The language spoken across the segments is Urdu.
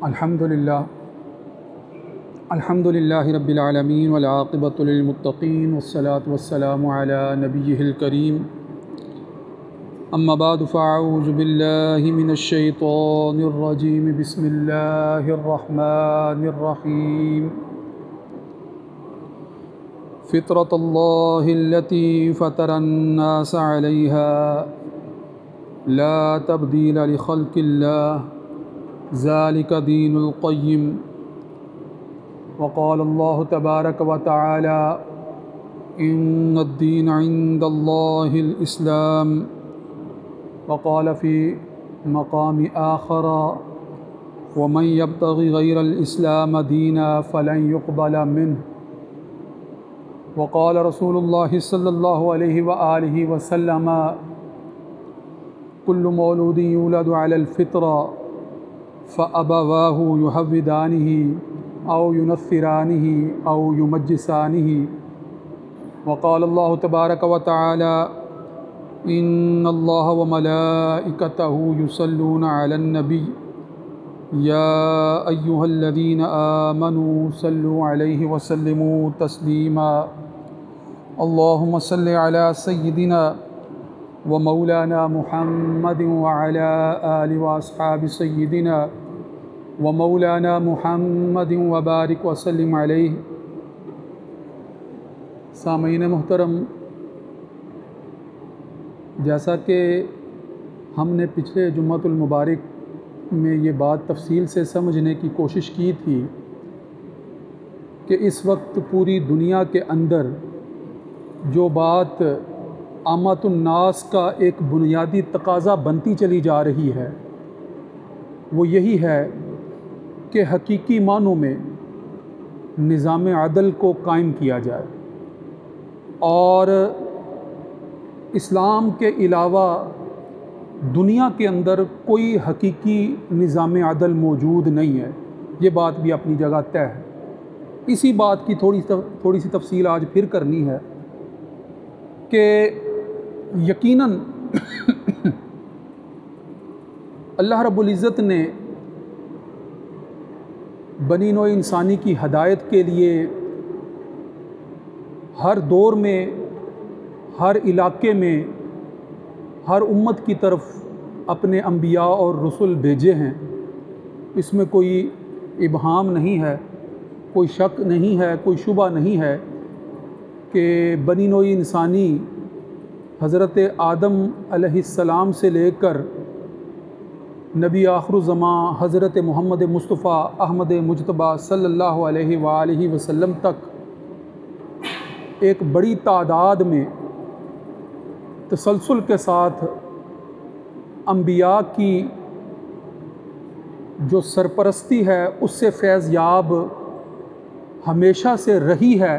الحمدللہ رب العالمین والعاقبۃ للمتقین والصلاة والسلام علی نبیہ الکریم اما بعد فاعوذ باللہ من الشیطان الرجیم بسم اللہ الرحمن الرحیم فطرۃ اللہ التی فطر الناس علیہا لا تبدیل لخلق اللہ ذالک دین القیم وقال اللہ تبارک و تعالی ان الدین عند اللہ الاسلام وقال فی مقام آخر ومن یبتغی غیر الاسلام دینا فلن یقبل منہ وقال رسول اللہ صلی اللہ علیہ وآلہ وسلم کل مولود یولد علی الفطرہ فأبواہ یحودانہ او ینصرانہ او یمجسانہ وقال اللہ تبارک و تعالی ان اللہ وملائکتہ یصلون علی النبی یا ایہا الذین آمنوا صلوا علیہ وسلموا تسلیما اللہم صل علی سیدنا ومولانا محمد وعلی آل واصحاب سیدنا ومولانا محمد وبارک وسلم علیہ۔ سامعین محترم، جیسا کہ ہم نے پچھلے جمعۃ المبارک میں یہ بات تفصیل سے سمجھنے کی کوشش کی تھی کہ اس وقت پوری دنیا کے اندر جو بات عامۃ الناس کا ایک بنیادی تقاضا بنتی چلی جا رہی ہے وہ یہی ہے کہ حقیقی معنوں میں نظام عدل کو قائم کیا جائے اور اسلام کے علاوہ دنیا کے اندر کوئی حقیقی نظام عدل موجود نہیں ہے۔ یہ بات بھی اپنی جگہ طے ہے۔ اسی بات کی تھوڑی سی تفصیل آج پھر کرنی ہے کہ یقیناً اللہ رب العزت نے بنی نوع انسانی کی ہدایت کے لیے ہر دور میں، ہر علاقے میں، ہر امت کی طرف اپنے انبیاء اور رسل بھیجے ہیں۔ اس میں کوئی ابہام نہیں ہے، کوئی شک نہیں ہے، کوئی شبہ نہیں ہے کہ بنی نوع انسانی حضرت آدم علیہ السلام سے لے کر نبی آخر الزماں حضرت محمد مصطفیٰ احمد مجتبیٰ صلی اللہ علیہ وآلہ وسلم تک ایک بڑی تعداد میں تسلسل کے ساتھ انبیاء کی جو سرپرستی ہے اس سے فیض یاب ہمیشہ سے رہی ہے،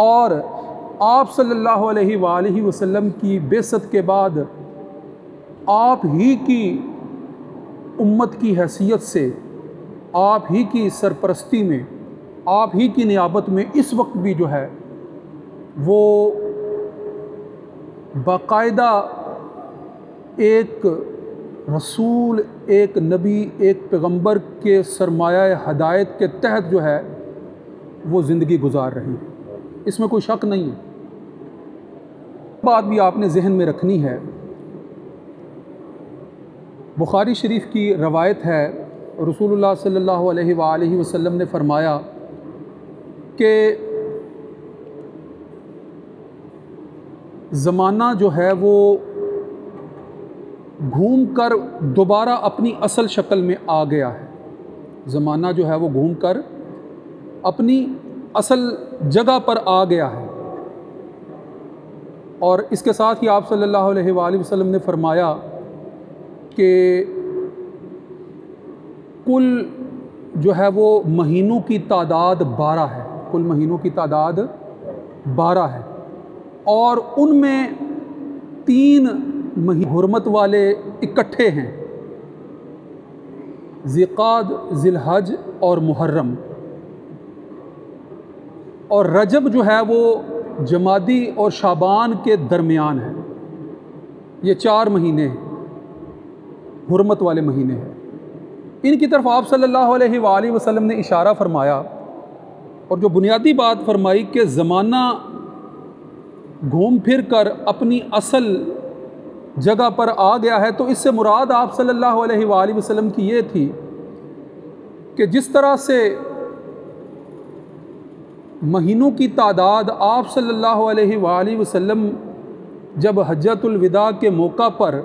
اور آپ صلی اللہ علیہ وآلہ وسلم کی بعثت کے بعد آپ ہی کی امت کی حیثیت سے، آپ ہی کی سرپرستی میں، آپ ہی کی نیابت میں اس وقت بھی جو ہے وہ باقاعدہ ایک رسول، ایک نبی، ایک پیغمبر کے سرمایہ ہدایت کے تحت جو ہے وہ زندگی گزار رہی ہے۔ اس میں کوئی شک نہیں ہے۔ بات بھی آپ نے ذہن میں رکھنی ہے، بخاری شریف کی روایت ہے، رسول اللہ صلی اللہ علیہ وآلہ وسلم نے فرمایا کہ زمانہ جو ہے وہ گھوم کر دوبارہ اپنی اصل شکل میں آ گیا ہے۔ زمانہ جو ہے وہ گھوم کر اپنی اصل جگہ پر آ گیا ہے، اور اس کے ساتھ ہی آپ صلی اللہ علیہ وآلہ وسلم نے فرمایا کہ کل جو ہے وہ مہینوں کی تعداد 12 ہے، کل مہینوں کی تعداد 12 ہے، اور ان میں 3 مہینے حرمت والے اکٹھے ہیں، ذی-قعد، ذی الحج اور محرم، اور رجب جو ہے وہ جمادی اور شعبان کے درمیان ہے۔ یہ 4 مہینے حرمت والے مہینے ہیں۔ ان کی طرف آپ صلی اللہ علیہ وآلہ وسلم نے اشارہ فرمایا اور جو بنیادی بات فرمائی کہ زمانہ گھوم پھر کر اپنی اصل جگہ پر آ گیا ہے، تو اس سے مراد آپ صلی اللہ علیہ وآلہ وسلم کی یہ تھی کہ جس طرح سے مہینوں کی تعداد آپ صلی اللہ علیہ وآلہ وسلم جب حجۃ الوداع کے موقع پر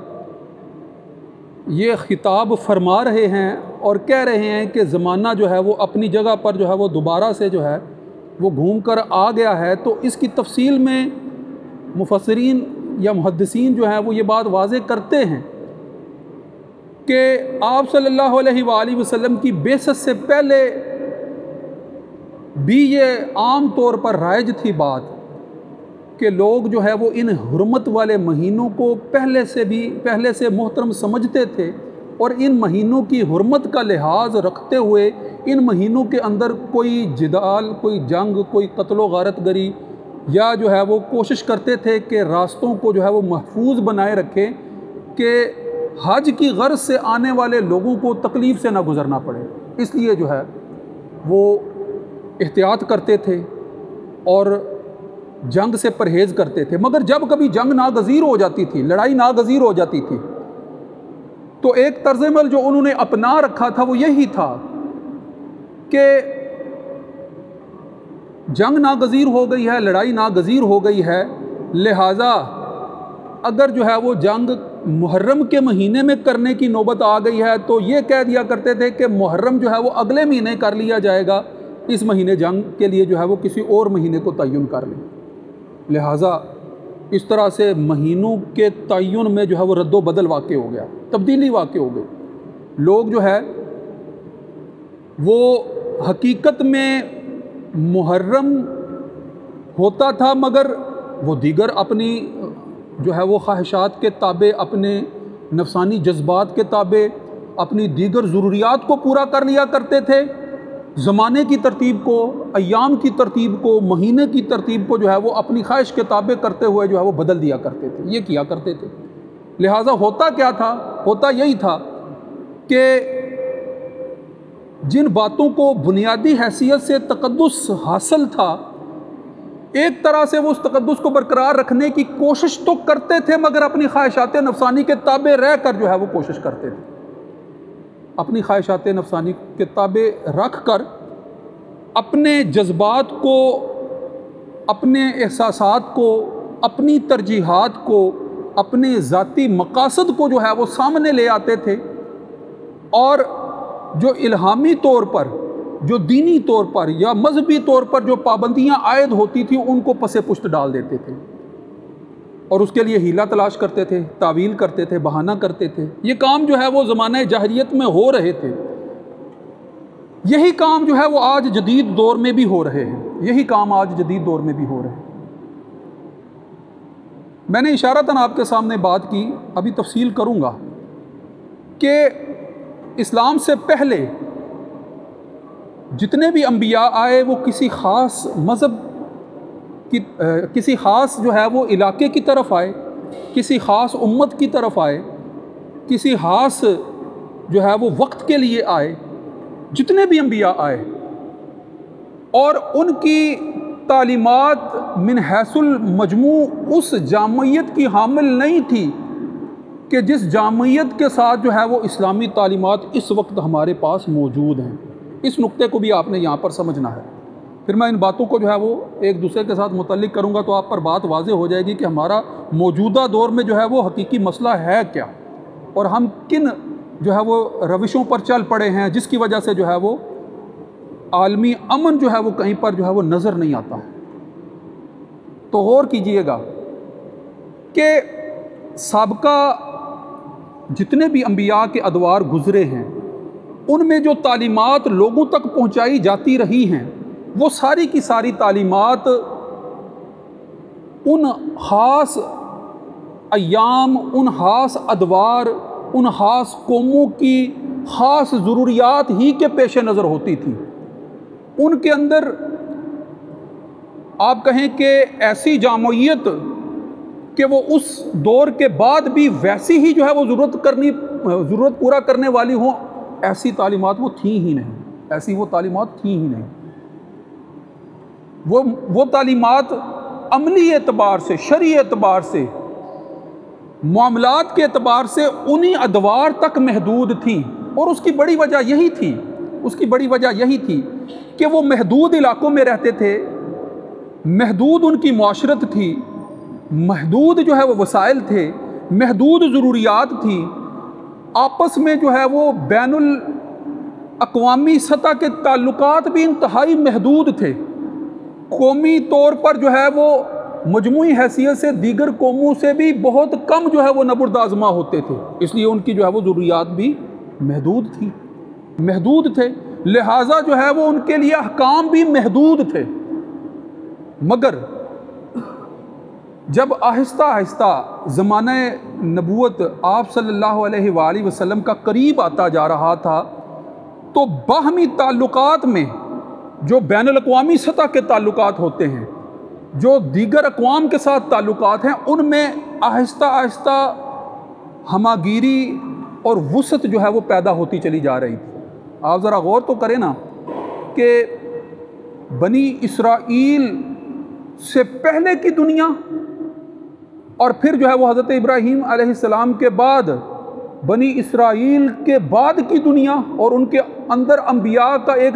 یہ خطاب فرما رہے ہیں اور کہہ رہے ہیں کہ زمانہ جو ہے وہ اپنی جگہ پر جو ہے وہ دوبارہ سے جو ہے وہ گھوم کر آ گیا ہے، تو اس کی تفصیل میں مفسرین یا محدثین جو ہیں وہ یہ بات واضح کرتے ہیں کہ آپ صلی اللہ علیہ وآلہ وسلم کی بعثت سے پہلے بھی یہ عام طور پر رائج تھی بات کہ لوگ جو ہے وہ ان حرمت والے مہینوں کو پہلے سے محترم سمجھتے تھے، اور ان مہینوں کی حرمت کا لحاظ رکھتے ہوئے ان مہینوں کے اندر کوئی جدال، کوئی جنگ، کوئی قتل و غارت گری یا جو ہے وہ کوشش کرتے تھے کہ راستوں کو جو ہے وہ محفوظ بنائے رکھیں کہ حج کی غرض سے آنے والے لوگوں کو تکلیف سے نہ گزرنا پڑے، اس لیے جو ہے وہ احتیاط کرتے تھے اور جنگ سے پرہیز کرتے تھے۔ مگر جب کبھی جنگ ناگزیر ہو جاتی تھی، لڑائی ناگزیر ہو جاتی تھی، تو ایک طرز عمل جو انہوں نے اپنا رکھا تھا وہ یہی تھا کہ جنگ ناگزیر ہو گئی ہے، لڑائی ناگزیر ہو گئی ہے، لہٰذا اگر جو ہے وہ جنگ محرم کے مہینے میں کرنے کی نوبت آ گئی ہے تو یہ کہہ دیا کرتے تھے کہ محرم جو ہے وہ اگلے مہینے کر لیا جائے گا، اس مہینے جنگ کے لیے جو ہے وہ کسی اور مہینے کو تعین کر لیں۔ لہٰذا اس طرح سے مہینوں کے تعین میں جو ہے وہ رد و بدل واقع ہو گیا، تبدیلی واقع ہو گئی۔ لوگ جو ہے وہ حقیقت میں محرم ہوتا تھا، مگر وہ دیگر اپنی جو ہے وہ خواہشات کے تابع، اپنے نفسانی جذبات کے تابع اپنی دیگر ضروریات کو پورا کر لیا کرتے تھے، زمانے کی ترتیب کو، ایام کی ترتیب کو، مہینے کی ترتیب کو جو ہے وہ اپنی خواہش کے تابع کرتے ہوئے جو ہے وہ بدل دیا کرتے تھے، یہ کیا کرتے تھے۔ لہٰذا ہوتا کیا تھا؟ ہوتا یہی تھا کہ جن باتوں کو بنیادی حیثیت سے تقدس حاصل تھا، ایک طرح سے وہ اس تقدس کو برقرار رکھنے کی کوشش تو کرتے تھے، مگر اپنی خواہشات نفسانی کے تابع رہ کر جو ہے وہ کوشش کرتے تھے، اپنی خواہشات نفسانی کے تابع رکھ کر اپنے جذبات کو، اپنے احساسات کو، اپنی ترجیحات کو، اپنے ذاتی مقاصد کو جو ہے وہ سامنے لے آتے تھے، اور جو الہامی طور پر، جو دینی طور پر یا مذہبی طور پر جو پابندیاں عائد ہوتی تھیں ان کو پس پشت ڈال دیتے تھے، اور اس کے لیے ہیلہ تلاش کرتے تھے، تعویل کرتے تھے، بہانہ کرتے تھے۔ یہ کام جو ہے وہ زمانہ جاہلیت میں ہو رہے تھے، یہی کام جو ہے وہ آج جدید دور میں بھی ہو رہے ہیں، یہی کام آج جدید دور میں بھی ہو رہے ہیں۔ میں نے اشارتاً آپ کے سامنے بات کی، ابھی تفصیل کروں گا کہ اسلام سے پہلے جتنے بھی انبیاء آئے وہ کسی خاص مذہب کی، کسی خاص جو ہے وہ علاقے کی طرف آئے، کسی خاص امت کی طرف آئے، کسی خاص جو ہے وہ وقت کے لیے آئے، جتنے بھی انبیاء آئے، اور ان کی تعلیمات من حیث المجموع اس جامعیت کی حامل نہیں تھی کہ جس جامعیت کے ساتھ جو ہے وہ اسلامی تعلیمات اس وقت ہمارے پاس موجود ہیں۔ اس نقطے کو بھی آپ نے یہاں پر سمجھنا ہے، پھر میں ان باتوں کو جو ہے وہ ایک دوسرے کے ساتھ متعلق کروں گا تو آپ پر بات واضح ہو جائے گی کہ ہمارا موجودہ دور میں جو ہے وہ حقیقی مسئلہ ہے کیا، اور ہم کن جو ہے وہ روشوں پر چل پڑے ہیں جس کی وجہ سے جو ہے وہ عالمی امن جو ہے وہ کہیں پر جو ہے وہ نظر نہیں آتا۔ تو غور کیجئے گا کہ سابقہ جتنے بھی انبیاء کے ادوار گزرے ہیں ان میں جو تعلیمات لوگوں تک پہنچائی جاتی رہی ہیں وہ ساری کی ساری تعلیمات ان خاص ایام، ان خاص ادوار، ان خاص قوموں کی خاص ضروریات ہی کے پیش نظر ہوتی تھی۔ ان کے اندر آپ کہیں کہ ایسی جامعیت کہ وہ اس دور کے بعد بھی ویسی ہی جو ہے وہ ضرورت پورا کرنے والی ہوں، ایسی تعلیمات وہ تھیں ہی نہیں، ایسی وہ تعلیمات تھیں ہی نہیں۔ وہ تعلیمات عملی اعتبار سے، شرعی اعتبار سے، معاملات کے اعتبار سے انہی ادوار تک محدود تھیں، اور اس کی بڑی وجہ یہی تھی، کہ وہ محدود علاقوں میں رہتے تھے، محدود ان کی معاشرت تھی، محدود جو ہے وہ وسائل تھے، محدود ضروریات تھی، آپس میں جو ہے وہ بین الاقوامی سطح کے تعلقات بھی انتہائی محدود تھے، قومی طور پر جو ہے وہ مجموعی حیثیت سے دیگر قوموں سے بھی بہت کم جو ہے وہ نبرد آزما ہوتے تھے، اس لیے ان کی جو ہے وہ ضروریات بھی محدود تھے، لہٰذا جو ہے وہ ان کے لیے احکام بھی محدود تھے۔ مگر جب آہستہ آہستہ زمانہ نبوت آپ صلی اللہ علیہ وآلہ وسلم کا قریب آتا جا رہا تھا، تو باہمی تعلقات میں جو بین الاقوامی سطح کے تعلقات ہوتے ہیں، جو دیگر اقوام کے ساتھ تعلقات ہیں، ان میں آہستہ آہستہ ہماگیری اور وسعت جو ہے وہ پیدا ہوتی چلی جا رہی تھی۔ آپ ذرا غور تو کریں نا کہ بنی اسرائیل سے پہلے کی دنیا اور پھر جو ہے وہ حضرت ابراہیم علیہ السلام کے بعد بنی اسرائیل کے بعد کی دنیا، اور ان کے اندر انبیاء کا ایک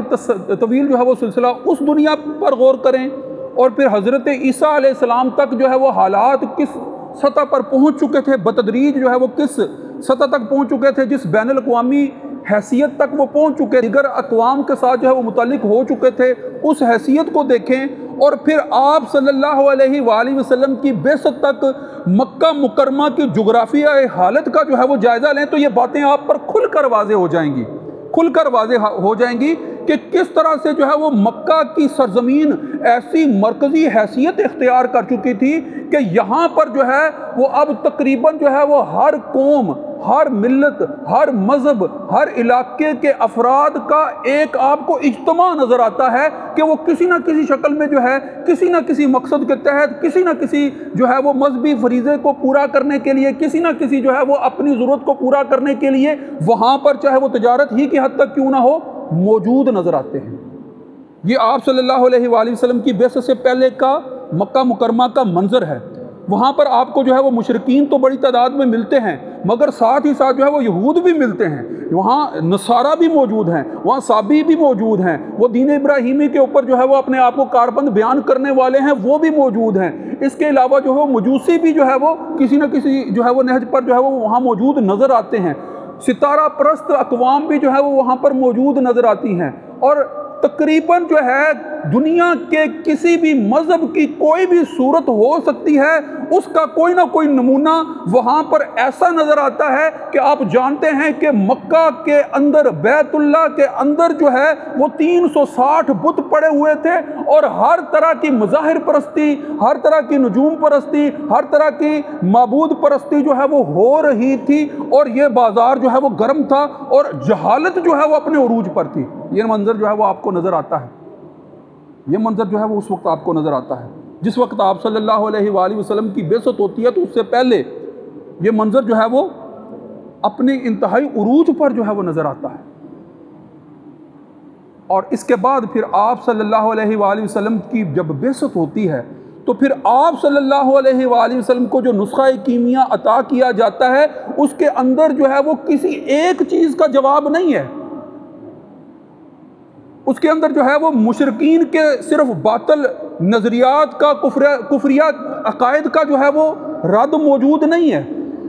طویل جو ہے وہ سلسلہ، اس دنیا پر غور کریں، اور پھر حضرت عیسیٰ علیہ السلام تک جو ہے وہ حالات کس سطح پر پہنچ چکے تھے، بتدریج جو ہے وہ کس سطح تک پہنچ چکے تھے، جس بین الاقوامی حیثیت تک وہ پہنچ چکے، دیگر اقوام کے ساتھ جو ہے وہ متعلق ہو چکے تھے، اس حیثیت کو دیکھیں، اور پھر آپ صلی اللہ علیہ وآلہ وسلم کی بعثت تک مکہ مکرمہ کی جغرافیائی حالت کا جو ہے وہ جائزہ لیں، تو یہ باتیں آپ پر کھل کر واضح ہو جائیں گی کہ کس طرح سے جو ہے وہ مکہ کی سرزمین ایسی مرکزی حیثیت اختیار کر چکی تھی کہ یہاں پر جو ہے وہ اب تقریباً جو ہے وہ ہر قوم، ہر ملت، ہر مذہب، ہر علاقے کے افراد کا ایک آپ کو اجتماع نظر آتا ہے کہ وہ کسی نہ کسی شکل میں جو ہے کسی نہ کسی مقصد کے تحت، کسی نہ کسی جو ہے وہ مذہبی فریضے کو پورا کرنے کے لیے، کسی نہ کسی جو ہے وہ اپنی ضرورت کو پورا کرنے کے لیے وہاں پر چاہے وہ تجارت ہی کی حد تک کیوں نہ ہو موجود نظر آتے ہیں۔ یہ آپ صلی اللہ علیہ وآلہ وسلم کی بعثت سے پہلے کا مکہ مکرمہ کا منظر ہے۔ وہاں پر آپ کو جو ہے وہ مشرکین تو بڑی تعداد میں ملتے ہیں، مگر ساتھ ہی ساتھ جو ہے وہ یہود بھی ملتے ہیں، وہاں نصارہ بھی موجود ہیں، وہاں صابی بھی موجود ہیں، وہ دین ابراہیمی کے اوپر جو ہے وہ اپنے آپ کو کاربند بیان کرنے والے ہیں، وہ بھی موجود ہیں۔ اس کے علاوہ جو ہے وہ مجوسی بھی جو ہے وہ کسی نہ کسی جو ہے وہ نہج پر جو ہے وہ وہاں موجود نظر آتے ہیں، ستارہ پرست اقوام بھی جو ہے وہ وہاں پر موجود نظر آتی ہیں، اور تقریباً جو ہے دنیا کے کسی بھی مذہب کی کوئی بھی صورت ہو سکتی ہے، اس کا کوئی نہ کوئی نمونہ وہاں پر ایسا نظر آتا ہے کہ آپ جانتے ہیں کہ مکہ کے اندر، بیت اللہ کے اندر جو ہے وہ 360 بت پڑے ہوئے تھے، اور ہر طرح کی مظاہر پرستی، ہر طرح کی نجوم پرستی، ہر طرح کی معبود پرستی جو ہے وہ ہو رہی تھی، اور یہ بازار جو ہے وہ گرم تھا، اور جہالت جو ہے وہ اپنے عروج پر تھی۔ یہ منظر جو ہے وہ آپ کو نظر آتا ہے، یہ منظر جو ہے وہ اس وقت آپ کو نظر آتا ہے جس وقت آپ صلی اللہ علیہ وآلہ وسلم کی بعثت ہوتی ہے، تو اس سے پہلے یہ منظر جو ہے وہ اپنی انتہائی عروج پر جو ہے وہ نظر آتا ہے۔ اور اس کے بعد پھر آپ صلی اللہ علیہ وآلہ وسلم کی جب بعثت ہوتی ہے، تو پھر آپ صلی اللہ علیہ وآلہ وسلم کو جو نسخہ کیمیا عطا کیا جاتا ہے، اس کے اندر جو ہے وہ کسی ایک چیز کا جواب نہیں ہے، اس کے اندر جو ہے وہ مشرکین کے صرف باطل نظریات کا، کفریہ عقائد کا جو ہے وہ رد موجود نہیں ہے،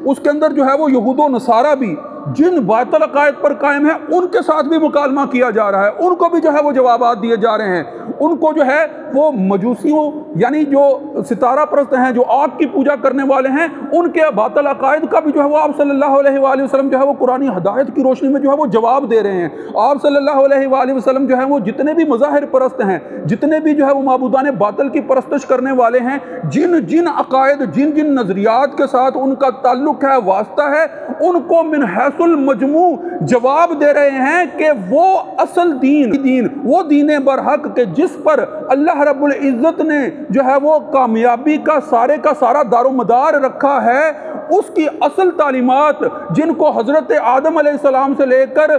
اس کے اندر جو ہے وہ یہود و نصارہ بھی جن باطل عقائد پر قائم ہیں ان کے ساتھ بھی مکالمہ کیا جا رہا ہے، ان کو بھی جو ہے وہ جوابات دیے جا رہے ہیں، ان کو جو ہے وہ مجوسیوں یعنی جو ستارہ پرست ہیں، جو آگ کی پوجا کرنے والے ہیں، ان کے باطل عقائد کا بھی جو ہے وہ آپ صلی اللہ علیہ وآلہ وسلم جو ہے وہ قرآنی ہدایت کی روشنی میں جو ہے وہ جواب دے رہے ہیں۔ آپ صلی اللہ علیہ وآلہ وسلم جو ہے وہ جتنے بھی مظاہر پرست ہیں، جتنے بھی جو ہے وہ معبودان باطل کی پرستش کرنے والے ہیں، جن عقائد، جن نظریات کے ساتھ ان کا تعلق ہے، واسطہ ہے، ان کو من حیث المجموع جواب دے رہے ہیں کہ وہ اصل دین، وہ دین برحق کہ جس پر اللہ رب العزت نے جو ہے وہ کامیابی کا سارا دار و مدار رکھا ہے، اس کی اصل تعلیمات جن کو حضرت آدم علیہ السلام سے لے کر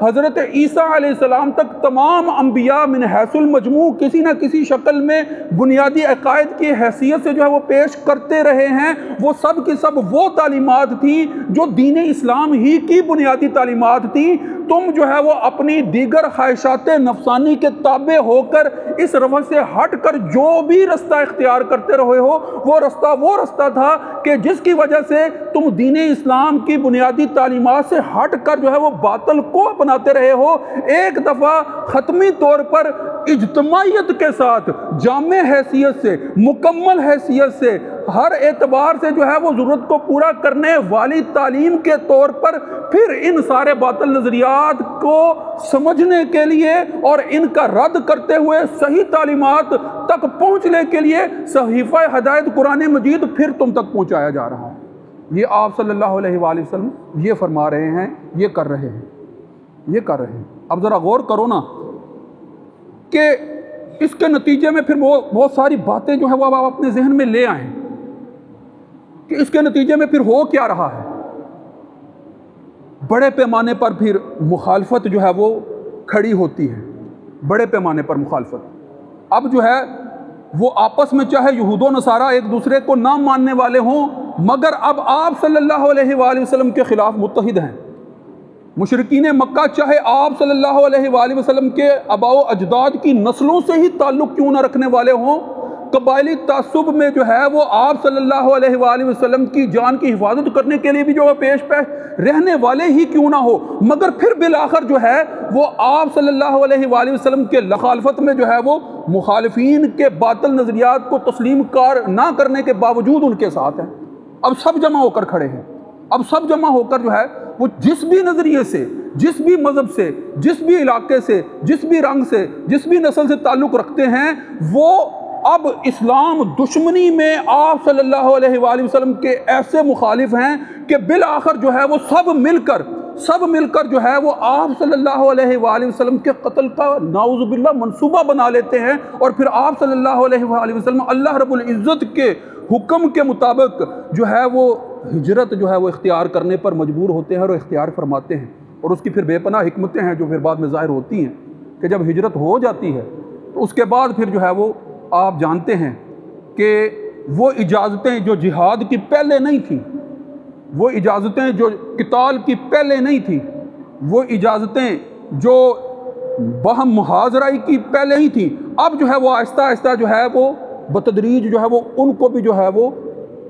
حضرت عیسیٰ علیہ السلام تک تمام انبیاء من حیث المجموع کسی نہ کسی شکل میں بنیادی عقائد کی حیثیت سے جو ہے وہ پیش کرتے رہے ہیں۔ وہ سب کی سب وہ تعلیمات تھیں جو دین اسلام ہی کی بنیادی تعلیمات تھیں۔ تم جو ہے وہ اپنی دیگر خواہشات نفسانی کے تابع ہو کر اس رفع سے ہٹ کر جو بھی رستہ اختیار کرتے رہے ہو، وہ رستہ تھا کہ جس کی وجہ سے تم دین اسلام کی بنیادی تعلیمات سے ہٹ کر جو ہے وہ باطل کو اپناتے رہے ہو۔ ایک دفعہ ختمی طور پر اجتماعیت کے ساتھ، جامع حیثیت سے، مکمل حیثیت سے، ہر اعتبار سے جو ہے وہ ضرورت کو پورا کرنے والی تعلیم کے طور پر پھر ان سارے باطل نظریات کو سمجھنے کے لیے اور ان کا رد کرتے ہوئے صحیح تعلیمات تک پہنچنے کے لیے صحیفہ ہدایت قرآن مجید پھر تم تک پہنچایا جا رہا ہے۔ یہ آپ صلی اللہ علیہ وآلہ وسلم یہ فرما رہے ہیں، یہ کر رہے ہیں۔ اب ذرا غور کرو نا کہ اس کے نتیجے میں پھر بہت ساری باتیں جو ہے وہ آپ اپنے ذہن میں لے آئیں کہ اس کے نتیجے میں پھر ہو کیا رہا ہے۔ بڑے پیمانے پر پھر مخالفت جو ہے وہ کھڑی ہوتی ہے، بڑے پیمانے پر مخالفت۔ اب جو ہے وہ آپس میں چاہے یہود و نصارہ ایک دوسرے کو نہ ماننے والے ہوں، مگر اب آپ صلی اللہ علیہ وآلہ وسلم کے خلاف متحد ہیں۔ مشرکین مکہ چاہے آپ صلی اللہ علیہ وآلہ وسلم کے آباء و اجداد کی نسلوں سے ہی تعلق کیوں نہ رکھنے والے ہوں، قبائلی تعصب میں جو ہے وہ آپ صلی اللہ علیہ وآلہ وسلم کی جان کی حفاظت کرنے کے لیے بھی جو ہے پیش رہنے والے ہی کیوں نہ ہو، مگر پھر بالآخر جو ہے وہ آپ صلی اللہ علیہ وآلہ وسلم کے مخالفت میں جو ہے وہ مخالفین کے باطل نظریات کو تسلیم نہ کرنے کے باوجود ان کے ساتھ ہیں۔ اب سب جمع ہو کر کھڑے ہیں، اب سب جمع ہو کر جو ہے وہ جس بھی نظریے سے، جس بھی مذہب سے، جس بھی علاقے سے، جس بھی رنگ سے، جس بھی نسل سے تعلق رکھتے ہیں، وہ اب اسلام دشمنی میں آپ صلی اللہ علیہ وآلہ وسلم کے ایسے مخالف ہیں کہ بالآخر جو ہے وہ سب مل کر جو ہے وہ آپ صلی اللہ علیہ وآلہ وسلم کے قتل کا نعوذ باللہ منصوبہ بنا لیتے ہیں، اور پھر آپ صلی اللہ علیہ وآلہ وسلم اللہ رب العزت کے حکم کے مطابق جو ہے وہ ہجرت جو ہے وہ اختیار کرنے پر مجبور ہوتے ہیں اور اختیار فرماتے ہیں۔ اور اس کی پھر بے پناہ حکمتیں ہیں جو پھر بعد میں ظاہر ہوتی ہیں کہ جب ہجرت ہو جاتی ہے تو اس کے بعد پھر جو ہے وہ آپ جانتے ہیں کہ وہ اجازتیں جو جہاد کی پہلے نہیں تھیں، وہ اجازتیں جو قتال کی پہلے نہیں تھیں، وہ اجازتیں جو باہم محاذرائی کی پہلے ہی تھیں، اب جو ہے وہ آہستہ آہستہ جو ہے وہ بتدریج جو ہے وہ ان کو بھی جو ہے وہ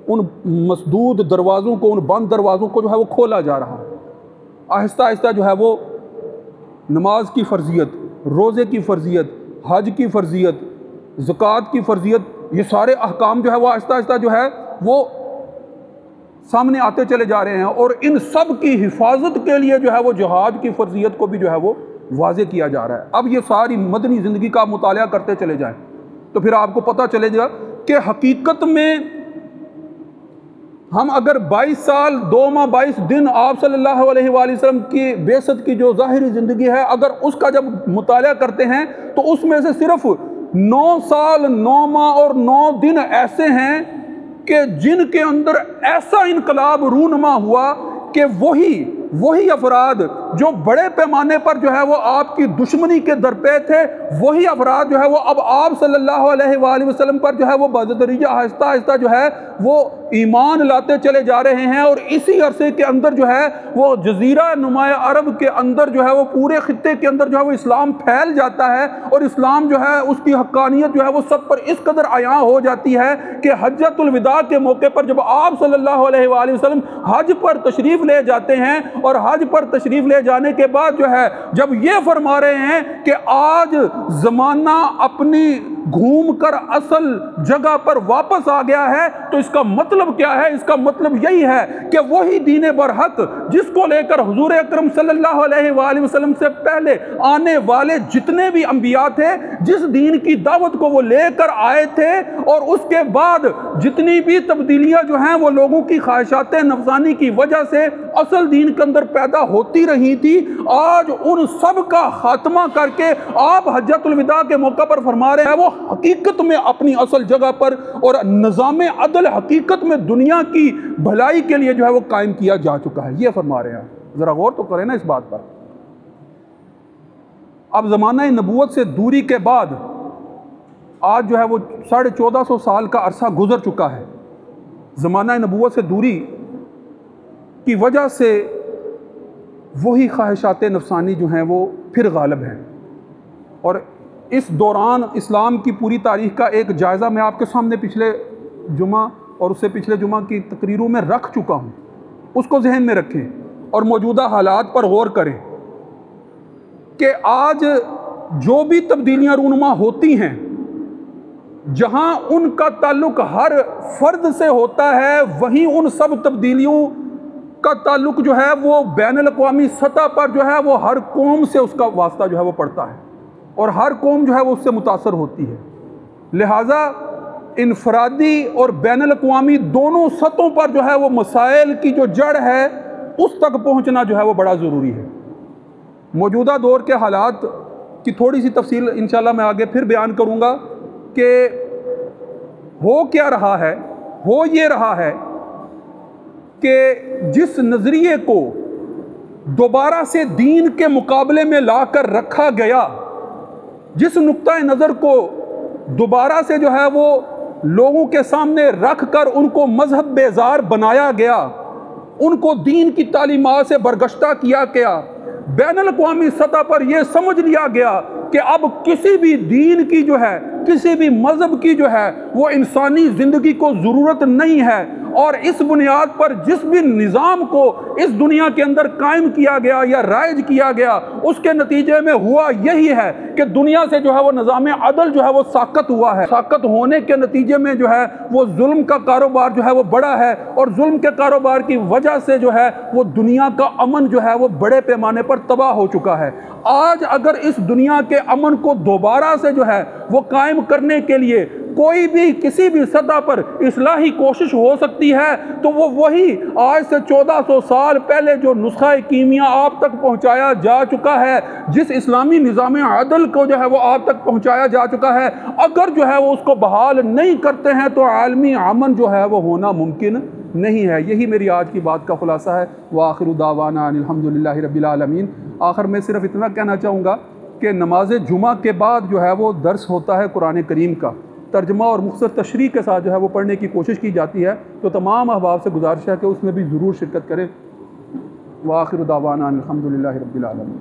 ان مسدود دروازوں کو، ان بند دروازوں کو جو ہے وہ کھولا جا رہا ہے۔ آہستہ آہستہ جو ہے وہ نماز کی فرضیت، روزے کی فرضیت، حج کی فرضیت، زکوٰۃ کی فرضیت، یہ سارے احکام جو ہے وہ آہستہ آہستہ جو ہے وہ سامنے آتے چلے جا رہے ہیں، اور ان سب کی حفاظت کے لیے جو ہے وہ جہاد کی فرضیت کو بھی جو ہے وہ واضح کیا جا رہا ہے۔ اب یہ ساری مدنی زندگی کا مطالعہ کرتے چلے جائیں تو پھر آپ کو پتہ چلے گا کہ حقیقت میں ہم اگر 22 سال 2 ماہ 22 دن آپ صلی اللہ علیہ وآلہ وسلم کی بعثت کی جو ظاہری زندگی ہے، اگر اس کا جب مطالعہ کرتے ہیں تو اس میں سے صرف 9 سال 9 ماہ اور 9 دن ایسے ہیں کہ جن کے اندر ایسا انقلاب رونما ہوا کہ وہی افراد جو بڑے پیمانے پر جو ہے وہ آپ کی دشمنی کے درپے تھے، وہی افراد جو ہے وہ اب آپ صلی اللہ علیہ وآلہ وسلم پر جو ہے وہ بتدریج آہستہ آہستہ جو ہے وہ ایمان لاتے چلے جا رہے ہیں، اور اسی عرصے کے اندر جو ہے وہ جزیرہ نمایاں عرب کے اندر جو ہے وہ پورے خطے کے اندر جو ہے وہ اسلام پھیل جاتا ہے، اور اسلام جو ہے اس کی حقانیت جو ہے وہ سب پر اس قدر عیاں ہو جاتی ہے کہ حجۃ الوداع کے موقع پر جب آپ صلی اللہ علیہ وآلہ وسلم حج پر تشریف لے جاتے ہیں، اور حج پر تشریف لے جانے کے بعد جو ہے جب یہ فرما رہے ہیں کہ آج زمانہ اپنی گھوم کر اصل جگہ پر واپس آ گیا ہے، تو اس کا مطلب کیا ہے؟ اس کا مطلب یہی ہے کہ وہی دین برحق جس کو لے کر حضور اکرم صلی اللہ علیہ وآلہ وسلم سے پہلے آنے والے جتنے بھی انبیاء تھے، جس دین کی دعوت کو وہ لے کر آئے تھے، اور اس کے بعد جتنی بھی تبدیلیاں جو ہیں وہ لوگوں کی خواہشات نفسانی کی وجہ سے اصل دین کے اندر پیدا ہوتی رہی تھی، آج ان سب کا خاتمہ کر کے آپ حجۃ الوداع کے موقع پر فرما رہے ہیں وہ حقیقت میں اپنی اصل جگہ پر اور نظام عدل حقیقت میں دنیا کی بھلائی کے لیے جو ہے وہ قائم کیا جا چکا ہے، یہ فرما رہے ہیں۔ ذرا غور تو کریں نا اس بات پر اب زمانہ نبوت سے دوری کے بعد آج جو ہے وہ 1450 سال کا عرصہ گزر چکا ہے۔ زمانہ نبوت سے دوری کی وجہ سے وہی خواہشات نفسانی جو ہیں وہ پھر غالب ہیں، اور اس دوران اسلام کی پوری تاریخ کا ایک جائزہ میں آپ کے سامنے پچھلے جمعہ اور اس سے پچھلے جمعہ کی تقریروں میں رکھ چکا ہوں، اس کو ذہن میں رکھیں اور موجودہ حالات پر غور کریں کہ آج جو بھی تبدیلیاں رونما ہوتی ہیں، جہاں ان کا تعلق ہر فرد سے ہوتا ہے، وہیں ان سب تبدیلیوں کا تعلق جو ہے وہ بین الاقوامی سطح پر جو ہے وہ ہر قوم سے اس کا واسطہ جو ہے وہ پڑتا ہے، اور ہر قوم جو ہے وہ اس سے متاثر ہوتی ہے۔ لہٰذا انفرادی اور بین الاقوامی دونوں سطحوں پر جو ہے وہ مسائل کی جو جڑ ہے اس تک پہنچنا جو ہے وہ بڑا ضروری ہے۔ موجودہ دور کے حالات کی تھوڑی سی تفصیل انشاءاللہ میں آگے پھر بیان کروں گا کہ ہو کیا رہا ہے۔ ہو یہ رہا ہے کہ جس نظریے کو دوبارہ سے دین کے مقابلے میں لا کر رکھا گیا، جس نقطہ نظر کو دوبارہ سے جو ہے وہ لوگوں کے سامنے رکھ کر ان کو مذہب بیزار بنایا گیا، ان کو دین کی تعلیمات سے برگشتہ کیا گیا، بین الاقوامی سطح پر یہ سمجھ لیا گیا کہ اب کسی بھی دین کی جو ہے، کسی بھی مذہب کی جو ہے وہ انسانی زندگی کو ضرورت نہیں ہے، اور اس بنیاد پر جس بھی نظام کو اس دنیا کے اندر قائم کیا گیا یا رائج کیا گیا، اس کے نتیجے میں ہوا یہی ہے کہ دنیا سے جو ہے وہ نظام عدل جو ہے وہ ساقط ہوا ہے۔ ساقط ہونے کے نتیجے میں جو ہے وہ ظلم کا کاروبار جو ہے وہ بڑا ہے، اور ظلم کے کاروبار کی وجہ سے جو ہے وہ دنیا کا امن جو ہے وہ بڑے پیمانے پر تباہ ہو چکا ہے۔ آج اگر اس دنیا کے امن کو دوبارہ سے جو ہے وہ قائم کرنے کے لیے کوئی بھی کسی بھی سطح پر اصلاحی کوشش ہو سکتی ہے تو وہ وہی آج سے 1400 سال پہلے جو نسخہ کیمیا آپ تک پہنچایا جا چکا ہے، جس اسلامی نظام عدل کو جو ہے وہ آپ تک پہنچایا جا چکا ہے، اگر جو ہے وہ اس کو بحال نہیں کرتے ہیں تو عالمی امن جو ہے وہ ہونا ممکن نہیں ہے۔ یہی میری آج کی بات کا خلاصہ ہے۔ وآخر دعوانا ان الحمدللہ رب العالمین۔ آخر میں صرف اتنا کہنا چاہوں گا کہ نماز جمعہ کے بعد جو ہے وہ درس ہوتا ہے قرآن کریم کا، ترجمہ اور مختصر تشریح کے ساتھ جو ہے وہ پڑھنے کی کوشش کی جاتی ہے، تو تمام احباب سے گزارش ہے کہ اس میں بھی ضرور شرکت کریں۔ وآخر دعوانا ان الحمدللہ رب العالمین۔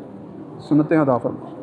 سنتیں ادا فرمائیں۔